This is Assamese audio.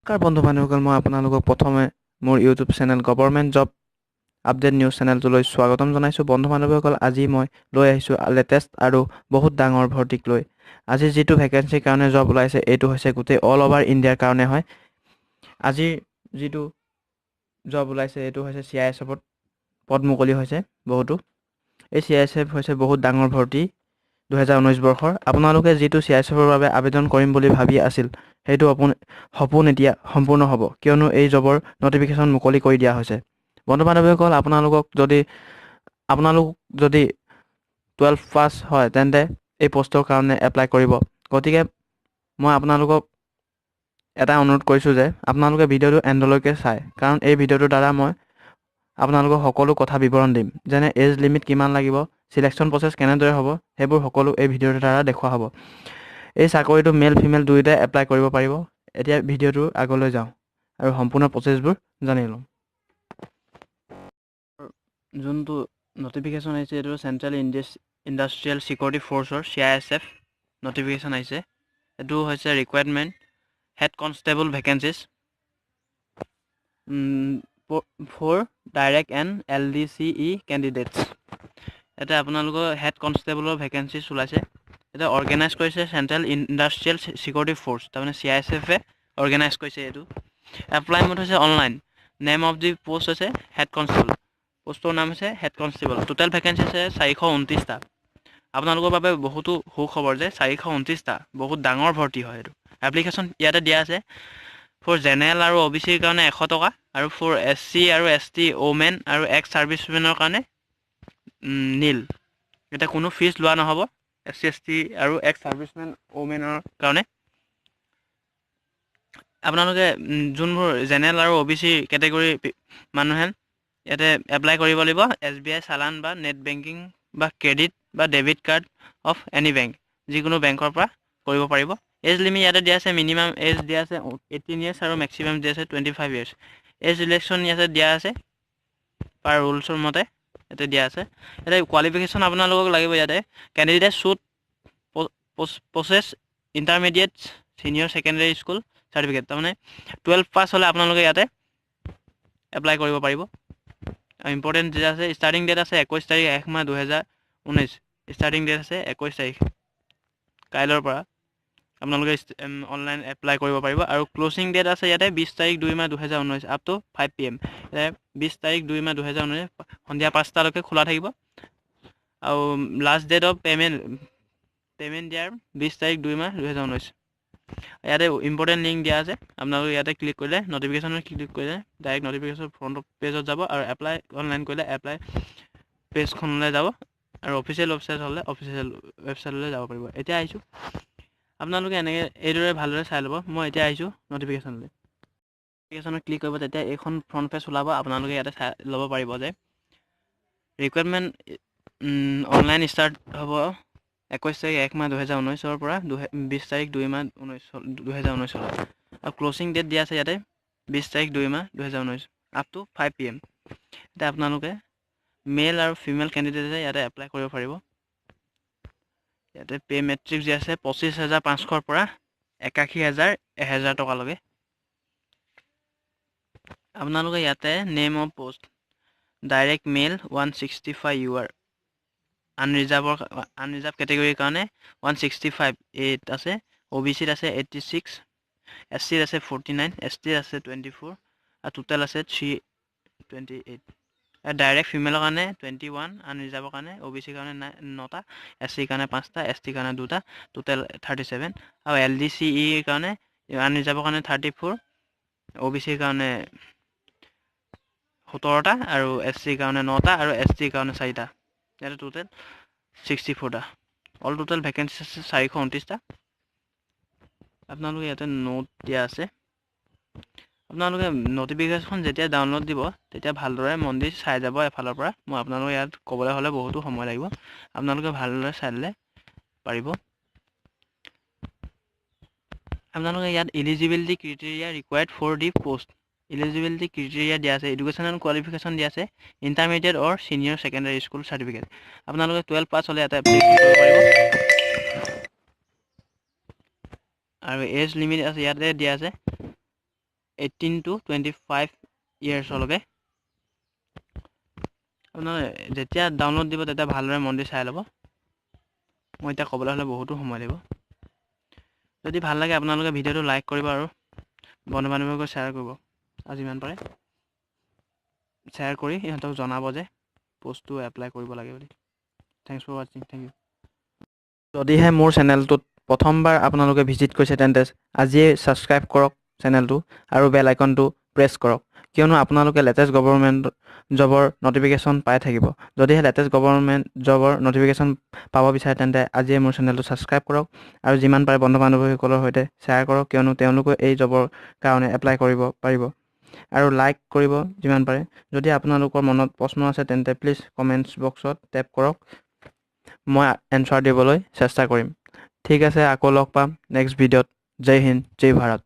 নমস্কাৰ বন্ধু বান্ধৱীসকল, মই আপোনালোকক প্ৰথমে মোৰ YouTube channel government job update news চেনেলটোলৈ স্বাগতম জনাইছোঁ। বন্ধু বান্ধৱীসকল, আজি মই লৈ আহিছোঁ লেটেষ্ট আৰু বহুত ডাঙৰ ভৰ্তিক লৈ। আজি যিটো ভেকেঞ্চিৰ কাৰণে জব ওলাইছে এইটো হৈছে গোটেই অল অভাৰ ইণ্ডিয়াৰ কাৰণে হয়। আজি যিটো জব ওলাইছে এইটো হৈছে CISFত পদ মুকলি হৈছে বহুতো। এই CISF হৈছে বহুত ডাঙৰ ভৰ্তি 2019 বৰ্ষৰ। আপোনালোকে যিটো CISFৰ বাবে আবেদন কৰিম বুলি ভাবি আছিল সেইটো সপোন এতিয়া সম্পূৰ্ণ হ'ব, কিয়নো এই জবৰ নটিফিকেশ্যন মুকলি কৰি দিয়া হৈছে। বন্ধু বান্ধৱীসকল, আপোনালোক যদি 12 পাছ হয় তেন্তে এই পষ্টৰ কাৰণে এপ্লাই কৰিব। গতিকে মই আপোনালোকক এটা অনুৰোধ কৰিছোঁ যে আপোনালোকে ভিডিঅ'টো এণ্ডলৈকে চায়, কাৰণ এই ভিডিঅ'টোৰ দ্বাৰা মই আপোনালোকক সকলো কথা বিৱৰণ দিম, যেনে এজ লিমিট কিমান লাগিব, চিলেকশ্যন প্ৰচেছ কেনেদৰে হ'ব, সেইবোৰ সকলো এই ভিডিঅ'টোৰ দ্বাৰা দেখুওৱা হ'ব। এই চাকৰিটো মেল ফিমেল দুয়োটাই এপ্লাই কৰিব পাৰিব। এতিয়া ভিডিঅ'টো আগলৈ যাওঁ আৰু সম্পূৰ্ণ প্ৰচেছবোৰ জানি লওঁ। যোনটো নটিফিকেশ্যন আহিছে এইটো চেণ্ট্ৰেল ইণ্ডাষ্ট্ৰিয়েল ছিকিউৰিটি ফ'ৰ্চৰ CISF নটিফিকেশ্যন আহিছে। এইটো হৈছে recruitment head constable vacancies for direct and LDCE candidates. এতিয়া আপোনালোকৰ হেড কনষ্টেবলৰ ভেকেঞ্চিজ ওলাইছে। এটা অৰ্গেনাইজ কৰিছে চেণ্ট্ৰেল ইণ্ডাষ্ট্ৰিয়েল ছিকিউৰিটি ফ'ৰ্চ, তাৰমানে CISFে অৰ্গেনাইজ কৰিছে এইটো। এপ্লাই মোড হৈছে online. Name of the post হৈছে হেড কনষ্টেবল। পোষ্টৰ নাম হৈছে হেড কনষ্টেবল। টোটেল ভেকেঞ্চি আছে 429টা। আপোনালোকৰ বাবে বহুতো সুখবৰ যে 429টা বহুত ডাঙৰ ভৰ্তি হয়। এইটো এপ্লিকেশ্যন ইয়াতে দিয়া আছে। ফৰ জেনেৰেল আৰু OBCৰ কাৰণে 100 টকা, আৰু ফৰ SC আৰু ST ওমেন আৰু এক্স ছাৰ্ভিচমেনৰ কাৰণে নীল। এতিয়া কোনো ফিজ লোৱা নহ'ব SC ST আৰু এক্স ছাৰ্ভিচমেন ওমেনৰ কাৰণে। আপোনালোকে যোনবোৰ জেনেৰেল আৰু OBC কেটেগৰী মানুহে ইয়াতে এপ্লাই কৰিব লাগিব। SBI চালান বা নেট বেংকিং বা ক্ৰেডিট বা debit card of any bank, যিকোনো বেংকৰ পৰা কৰিব পাৰিব। এজ লিমিট ইয়াতে দিয়া আছে। মিনিমাম এজ দিয়া আছে 18 ইয়াৰ্ছ আৰু মেক্সিমাম দিয়া আছে 25 ইয়াৰ্ছ। এজ ৰিলেক্সন ইয়াতে দিয়া আছে পাৰ ৰুলছৰ মতে ইয়াতে দিয়া আছে। ইয়াতে কোৱালিফিকেশ্যন আপোনালোকক লাগিব। ইয়াতে candidate should possess intermediate senior secondary school certificate, তাৰমানে 12 পাছ হ'লে আপোনালোকে ইয়াতে এপ্লাই কৰিব পাৰিব। ইম্পৰ্টেণ্ট ডেট আছে, ষ্টাৰ্টিং ডেট আছে 21 তাৰিখ 1 মাহ 2019। ষ্টাৰ্টিং ডেট আছে 21 তাৰিখ, কাইলৈৰ পৰা আপোনালোকে অনলাইন এপ্লাই কৰিব পাৰিব। আৰু ক্ল'জিং ডেট আছে ইয়াতে 20 তাৰিখ 2 মাহ 2019 আপ টু 5 PM। 20 তাৰিখ 2 মাহ 2019 সন্ধিয়া 5টালৈকে খোলা থাকিব। আৰু লাষ্ট ডেট অফ পে'মেণ্ট দিয়াৰ 20 তাৰিখ 2 মাহ 2019। ইয়াতে ইম্পৰ্টেণ্ট লিংক দিয়া আছে। আপোনালোকে ইয়াতে ক্লিক কৰিলে, নটিফিকেশ্যনত ক্লিক কৰিলে ডাইৰেক্ট নটিফিকেশ্যন ফ্ৰণ্ট পেজত যাব, আৰু এপ্লাই অনলাইন কৰিলে এপ্লাই পেজখনলৈ যাব, আৰু অফিচিয়েল ৱেবছাইট হ'লে অফিচিয়েল ৱেবছাইটলৈ যাব পাৰিব। এতিয়া আহিছোঁ, আপোনালোকে এনেকৈ এইদৰে ভালদৰে চাই ল'ব। মই এতিয়া আহিছোঁ নটিফিকেশ্যনলৈ। নটিফিকেশ্যনত ক্লিক কৰিব, তেতিয়া এইখন ফ্ৰণ্ট পেজ ওলাব। আপোনালোকে ইয়াতে চাই ল'ব পাৰিব যে ৰিকুৱাৰমেণ্ট অনলাইন ষ্টাৰ্ট হ'ব 21 তাৰিখ 1 মাহ 2019 পৰা 20 তাৰিখ 2 মাহ 2019। আৰু ক্ল'জিং ডেট দিয়া আছে ইয়াতে 20 তাৰিখ 2 মাহ 2019 আপ টু 5 PM। এতিয়া আপোনালোকে মেল আৰু ফিমেল কেণ্ডিডেটে ইয়াতে এপ্লাই কৰিব পাৰিব। ইয়াতে পে' মেট্ৰিক্স দিয়া আছে 25,500 পৰা 81,000 টকালৈকে। আপোনালোকে ইয়াতে name of post direct male 165 UR, unreserved কেটেগৰীৰ কাৰণে 165 আছে, OBCত আছে 86, SCত আছে 49, STত আছে 24, আৰু টোটেল আছে 328। ডাইৰেক্ট ফিমেলৰ কাৰণে 21, আনৰিজাৰ্ভৰ কাৰণে OBCৰ কাৰণে 9টা, SCৰ কাৰণে 5টা, STৰ কাৰণে 2টা, টোটেল 37। আৰু LDCEৰ কাৰণে আনৰিজাৰ্ভৰ কাৰণে 34, OBCৰ কাৰণে 17টা, আৰু SCৰ কাৰণে 9টা, আৰু STৰ কাৰণে 4টা। ইয়াতে টোটেল 64টা। অল টোটেল ভেকেঞ্চি আছে 429টা। আপোনালোকে ইয়াতে নোট দিয়া আছে। আপোনালোকে নটিফিকেশ্যন যেতিয়া ডাউনলোড দিব তেতিয়া ভালদৰে মন দি চাই যাব এফালৰ পৰা। মই আপোনালোকে ইয়াত ক'বলৈ হ'লে বহুতো সময় লাগিব, আপোনালোকে ভালদৰে চাই ল'লে পাৰিব। আপোনালোকে ইয়াত eligibility criteria required for the post, eligibility criteria দিয়া আছে। এডুকেশ্যনেল কোৱালিফিকেশ্যন দিয়া আছে intermediate or senior secondary school certificate. আপোনালোকে 12 পাছ হ'লে ইয়াতে এপ্লিকেশ্যন কৰিব পাৰিব। আৰু এজ লিমিট আছে ইয়াতে দিয়া আছে 18 to 25 ইয়াৰ্ছলৈকে। আপোনালোকে যেতিয়া ডাউনলোড দিব তেতিয়া ভালদৰে মন দি চাই ল'ব। মই এতিয়া ক'বলৈ হ'লে বহুতো সময় লাগিব। যদি ভাল লাগে আপোনালোকে ভিডিঅ'টো লাইক কৰিব আৰু বন্ধু বান্ধৱীকৈ শ্বেয়াৰ কৰিব, আৰু যিমান পাৰে শ্বেয়াৰ কৰি ইহঁতক জনাব যে পষ্টটো এপ্লাই কৰিব লাগে বুলি। থেংকছ ফৰ ৱাচিং, থেংক ইউ। যদিহে মোৰ চেনেলটোত প্ৰথমবাৰ আপোনালোকে ভিজিট কৰিছে তেন্তে আজিয়ে ছাবস্ক্ৰাইব কৰক চেনেলটো আৰু বেল আইকনটো প্ৰেছ কৰক, কিয়নো আপোনালোকে লেটেষ্ট গভৰ্ণমেণ্ট জবৰ নটিফিকেশ্যন পাই থাকিব। যদিহে লেটেষ্ট গভৰ্ণমেণ্ট জবৰ নটিফিকেশ্যন পাব বিচাৰে তেন্তে আজিয়ে মোৰ চেনেলটো ছাবস্ক্ৰাইব কৰক আৰু যিমান পাৰে বন্ধু বান্ধৱীসকলৰ সৈতে শ্বেয়াৰ কৰক, কিয়নো তেওঁলোকে এই জবৰ কাৰণে এপ্লাই কৰিব পাৰিব, আৰু লাইক কৰিব যিমান পাৰে। যদি আপোনালোকৰ মনত প্ৰশ্ন আছে তেন্তে প্লিজ কমেণ্টছ বক্সত টেপ কৰক, মই এনচাৰ দিবলৈ চেষ্টা কৰিম। ঠিক আছে, আকৌ লগ পাম নেক্সট ভিডিঅ'ত। জয় হিন্দ, জয় ভাৰত।